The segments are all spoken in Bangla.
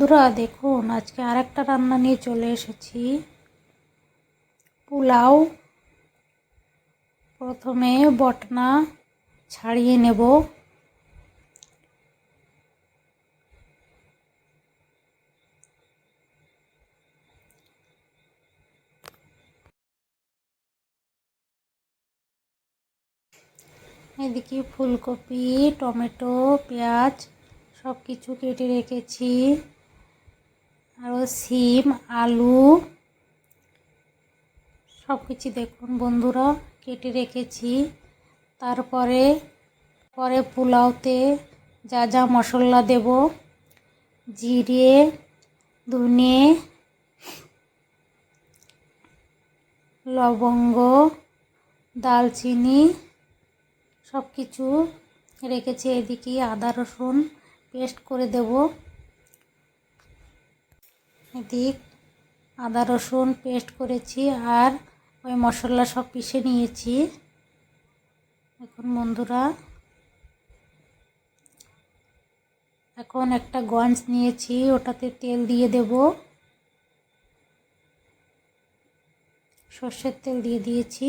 বন্ধুরা দেখুন, আজকে আরেকটা রান্না নিয়ে চলে এসেছি। পোলাও। প্রথমে বটনা ছাড়িয়ে নেব। এদিকে ফুলকপি, টমেটো, পেঁয়াজ সব কিছু কেটে রেখেছি। আরও সিম, আলু সব কিছু দেখুন বন্ধুরা কেটে রেখেছি। তারপরে পোলাওতে যা যা মশলা দেব: জিরে, ধনে, লবঙ্গ, দালচিনি সব কিছু রেখেছি। এদিকে আদা রসুন পেস্ট করে দেব। এদিক আদা রসুন পেস্ট করেছি আর ওই মশলা সব পিষে নিয়েছি। এখন বন্ধুরা এখন একটা গঞ্জ নিয়েছি, ওটাতে তেল দিয়ে দেব। সর্ষের তেল দিয়ে দিয়েছি।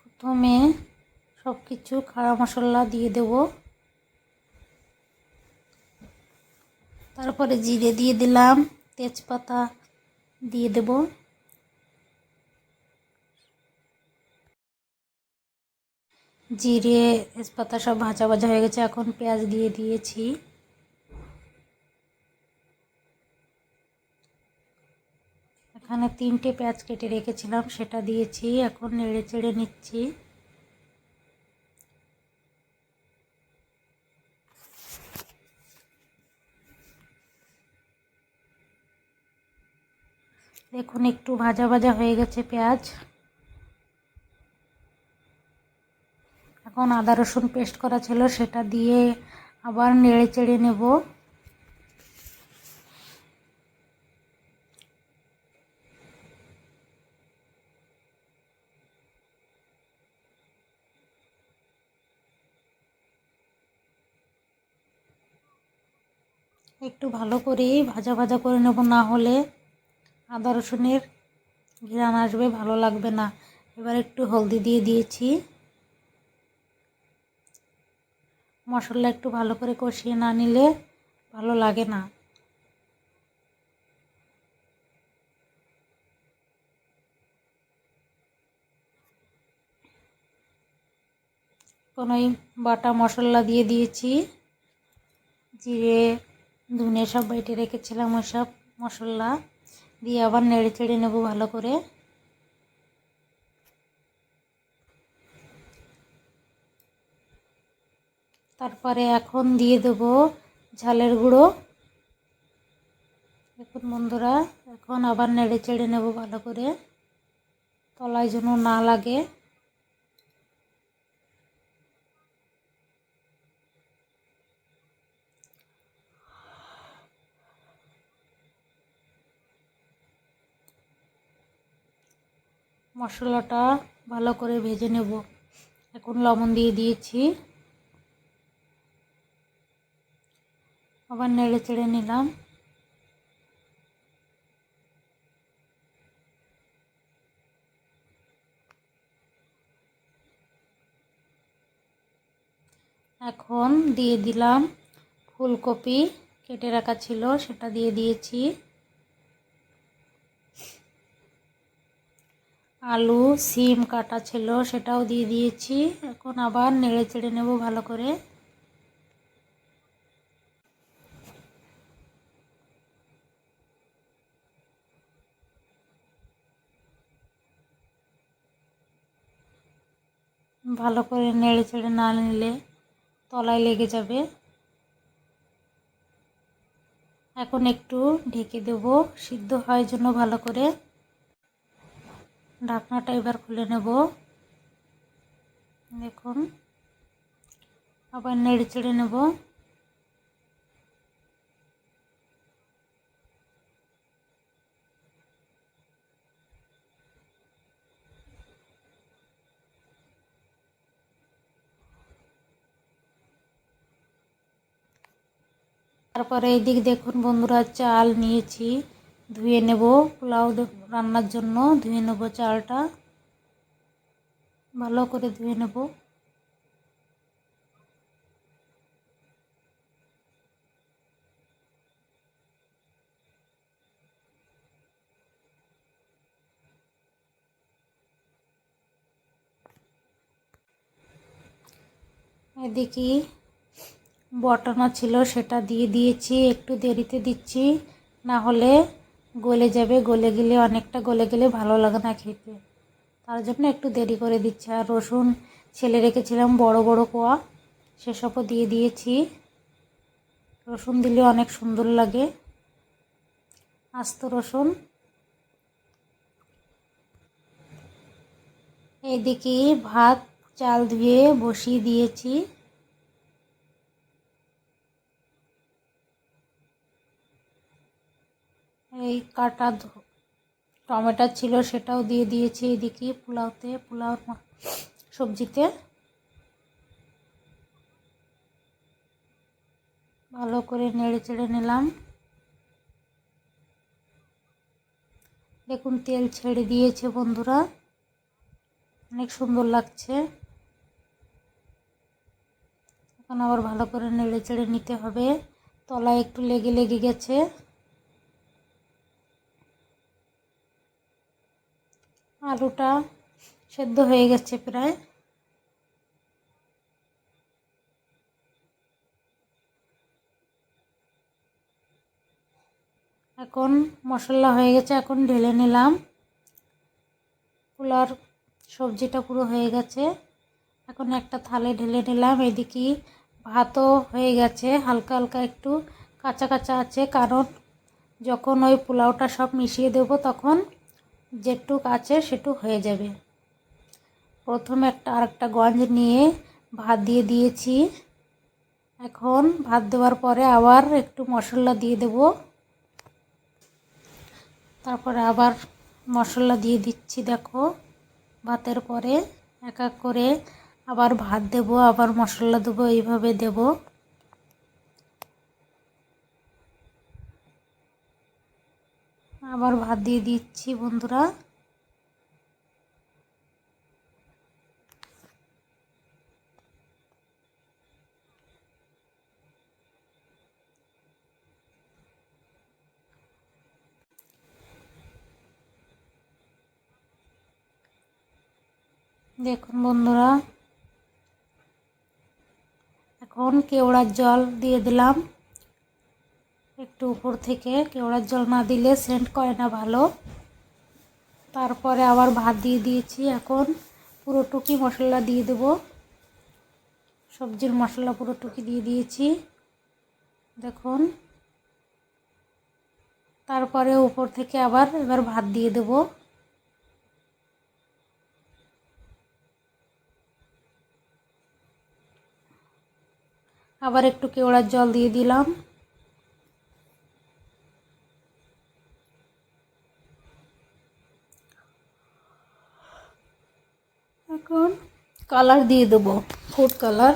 প্রথমে সব কিছু খাড়া মশলা দিয়ে দেব। তারপরে জিরে দিয়ে দিলাম, তেজপাতা দিয়ে দেব। জিরে তেজপাতা সব ভাজা ভাজা হয়ে গেছে। এখন পেঁয়াজ দিয়ে দিয়েছি। এখানে 3টে পেঁয়াজ কেটে রেখেছিলাম, সেটা দিয়েছি। এখন নেড়ে চেড়ে নিচ্ছি। দেখুন একটু ভাজা ভাজা হয়ে গেছে পেঁয়াজ। এখন আদা রসুন পেস্ট করা ছিল, সেটা দিয়ে আবার নেড়ে চেড়ে নেব। একটু ভালো করে ভাজা ভাজা করে নেব, না হলে আদা রসুনের ঘ্রাণ আসবে, ভালো লাগবে না। এবার একটু হলদি দিয়ে দিয়েছি। মশলা একটু ভালো করে কষিয়ে না নিলে ভালো লাগে না। এখন ওই বাটা মশলা দিয়ে দিয়েছি। জিরে, ধনে সব বেটে রেখেছিলাম, ওই সব মশলা দিয়ে আবার নেড়ে চেড়ে নেব ভালো করে। তারপরে এখন দিয়ে দেব ঝালের গুঁড়ো। দেখুন বন্ধুরা, এখন আবার নেড়ে চেড়ে নেব ভালো করে, তলায় যেন না লাগে। মশলাটা ভালো করে ভেজে নেব। এখন লবণ দিয়ে দিয়েছি। আবার নেড়ে চেড়ে নিলাম। এখন দিয়ে দিলাম ফুলকপি, কেটে রাখা ছিল সেটা দিয়ে দিয়েছি। আলু, সিম কাটা ছিল সেটাও দিয়ে দিয়েছি। এখন আবার নেড়ে চেড়ে নেব ভালো করে। ভালো করে নেড়ে চেড়ে না নিলে তলায় লেগে যাবে। এখন একটু ঢেকে দেব সিদ্ধ হওয়ার জন্য ভালো করে। ঢাকনাটা এবার খুলে নেব। দেখুন আবার নেড়ে চেড়ে নেব। তারপরে এদিক দেখুন বন্ধুরা, চাল নিয়েছি, ধুয়ে নেব। পোলাও রান্নার জন্য ধুয়ে নেব চালটা, ভালো করে ধুয়ে নেব। এদিকে বটানা ছিল সেটা দিয়ে দিয়েছি, একটু দেরিতে দিচ্ছি, না হলে গলে যাবে। গলে গেলে অনেকটা গলে গেলে ভালো লাগে না খেতে, তার জন্য একটু দেরি করে দিচ্ছি। আর রসুন ছেলে রেখেছিলাম বড় বড় কোয়া, সেসবও দিয়ে দিয়েছি। রসুন দিলে অনেক সুন্দর লাগে, আস্ত রসুন। এইদিকে ভাত চাল ধুয়ে বসিয়ে দিয়েছি। এই কাটা টমেটো ছিল সেটাও দিয়ে দিয়েছি এদিকে পোলাও সবজিতে। ভালো করে নেড়ে চেড়ে নিলাম। দেখুন তেল ছেড়ে দিয়েছে বন্ধুরা, অনেক সুন্দর লাগছে। এখন আবার ভালো করে নেড়ে চেড়ে নিতে হবে, তলায় একটু লেগে লেগে গেছে। আলুটা সেদ্ধ হয়ে গেছে প্রায়। এখন মশলা হয়ে গেছে, এখন ঢেলে নিলাম। পোলাওর সবজিটা পুরো হয়ে গেছে, এখন একটা থালে ঢেলে নিলাম। এদিকে ভাতও হয়ে গেছে, হালকা হালকা একটু কাঁচা কাঁচা আছে, কারণ যখন ওই পোলাওটা সব মিশিয়ে দেব তখন যেটুক আছে সেটুক হয়ে যাবে। প্রথমে আরেকটা গঞ্জ নিয়ে ভাত দিয়ে দিয়েছি। এখন ভাত দেওয়ার পরে আবার একটু মশলা দিয়ে দেব, তারপরে আবার মশলা দিয়ে দিচ্ছি। দেখো ভাতের পরে এক এক করে আবার ভাত দেব, আবার মশলা দেবো, এইভাবে দেব। আবার ভাত দিয়ে দিচ্ছি বন্ধুরা। দেখুন বন্ধুরা, এখন কেওড়ার জল দিয়ে দিলাম একটু উপর থেকে। কেওড়ার জল না দিলে সেন্ট করে না ভালো। তারপরে আবার ভাত দিয়ে দিয়েছি। এখন পুরোটুকি মশলা দিয়ে দেব, সবজির মশলা পুরোটুকি দিয়ে দিয়েছি দেখুন। তারপরে উপর থেকে এবার ভাত দিয়ে দেব। আবার একটু কেওড়ার জল দিয়ে দিলাম। এখন কালার দিয়ে দেব, ফুড কালার।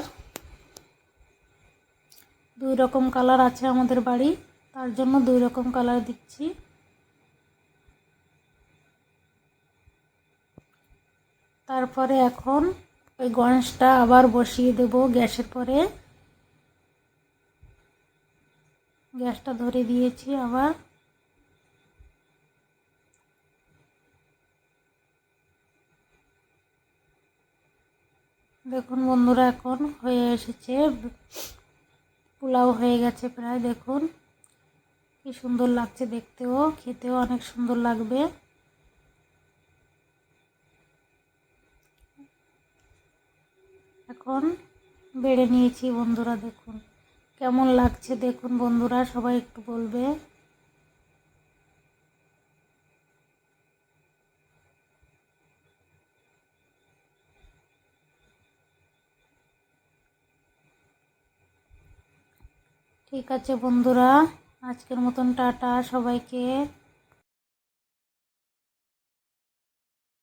2 রকম কালার আছে আমাদের বাড়ি, তার জন্য 2 রকম কালার দিচ্ছি। তারপরে এখন ওই গণেশটা আবার বসিয়ে দেব গ্যাসের পরে। গ্যাসটা ধরে দিয়েছি আবার। দেখুন বন্ধুরা, এখন হয়ে এসেছে, পোলাও হয়ে গেছে প্রায়। দেখুন কি সুন্দর লাগছে দেখতেও, খেতেও অনেক সুন্দর লাগবে। এখন বেড়ে নিয়েছি বন্ধুরা, দেখুন কেমন লাগছে। দেখুন বন্ধুরা, সবাই একটু বলবে। ঠিক আছে বন্ধুরা, আজকের মতন টাটা সবাইকে।